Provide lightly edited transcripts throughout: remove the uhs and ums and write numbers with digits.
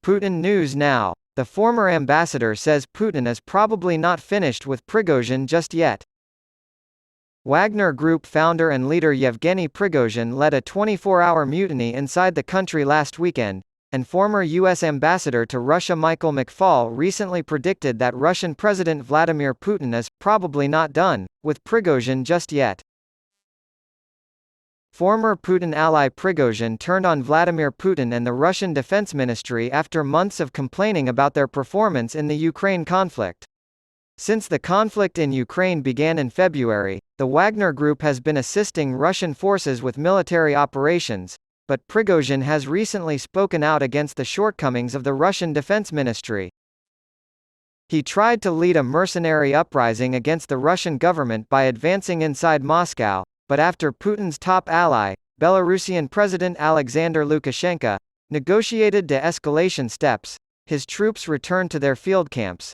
Putin News Now. The former ambassador says Putin is probably not finished with Prigozhin just yet. Wagner Group founder and leader Yevgeny Prigozhin led a 24-hour mutiny inside the country last weekend, and former U.S. ambassador to Russia Michael McFaul recently predicted that Russian President Vladimir Putin is probably not done with Prigozhin just yet. Former Putin ally Prigozhin turned on Vladimir Putin and the Russian Defense Ministry after months of complaining about their performance in the Ukraine conflict. Since the conflict in Ukraine began in February, the Wagner Group has been assisting Russian forces with military operations, but Prigozhin has recently spoken out against the shortcomings of the Russian Defense Ministry. He tried to lead a mercenary uprising against the Russian government by advancing inside Moscow, but after Putin's top ally, Belarusian President Alexander Lukashenko, negotiated de-escalation steps, his troops returned to their field camps.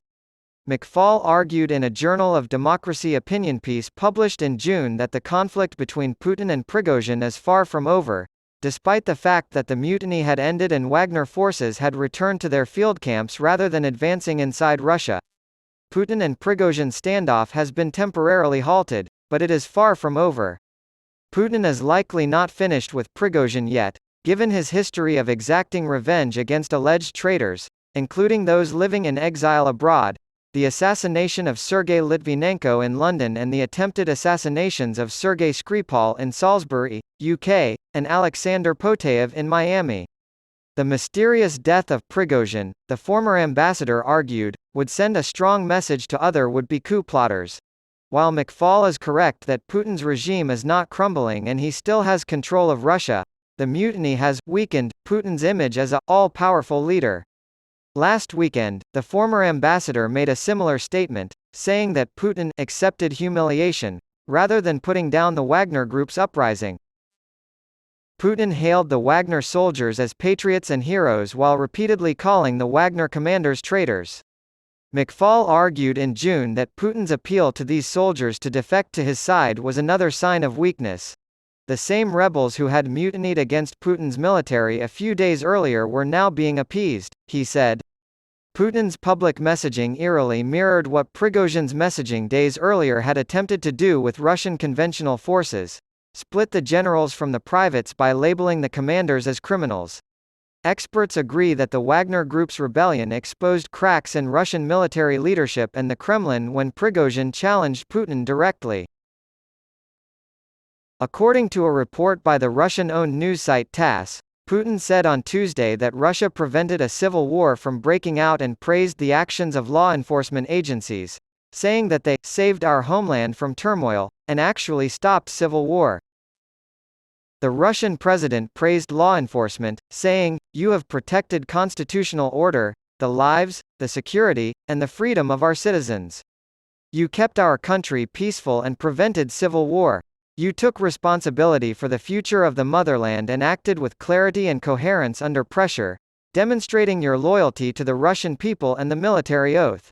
McFaul argued in a Journal of Democracy opinion piece published in June that the conflict between Putin and Prigozhin is far from over, despite the fact that the mutiny had ended and Wagner forces had returned to their field camps rather than advancing inside Russia. Putin and Prigozhin standoff has been temporarily halted, but it is far from over. Putin is likely not finished with Prigozhin yet, given his history of exacting revenge against alleged traitors, including those living in exile abroad, the assassination of Sergei Litvinenko in London and the attempted assassinations of Sergei Skripal in Salisbury, UK, and Alexander Poteyev in Miami. The mysterious death of Prigozhin, the former ambassador argued, would send a strong message to other would-be coup plotters. While McFaul is correct that Putin's regime is not crumbling and he still has control of Russia, the mutiny has weakened Putin's image as an all-powerful leader. Last weekend, the former ambassador made a similar statement, saying that Putin accepted humiliation, rather than putting down the Wagner Group's uprising. Putin hailed the Wagner soldiers as patriots and heroes while repeatedly calling the Wagner commanders traitors. McFaul argued in June that Putin's appeal to these soldiers to defect to his side was another sign of weakness. The same rebels who had mutinied against Putin's military a few days earlier were now being appeased, he said. Putin's public messaging eerily mirrored what Prigozhin's messaging days earlier had attempted to do with Russian conventional forces: split the generals from the privates by labeling the commanders as criminals. Experts agree that the Wagner Group's rebellion exposed cracks in Russian military leadership and the Kremlin when Prigozhin challenged Putin directly. According to a report by the Russian-owned news site TASS, Putin said on Tuesday that Russia prevented a civil war from breaking out and praised the actions of law enforcement agencies, saying that they saved our homeland from turmoil and actually stopped civil war. The Russian president praised law enforcement, saying, "You have protected constitutional order, the lives, the security, and the freedom of our citizens. You kept our country peaceful and prevented civil war. You took responsibility for the future of the motherland and acted with clarity and coherence under pressure, demonstrating your loyalty to the Russian people and the military oath."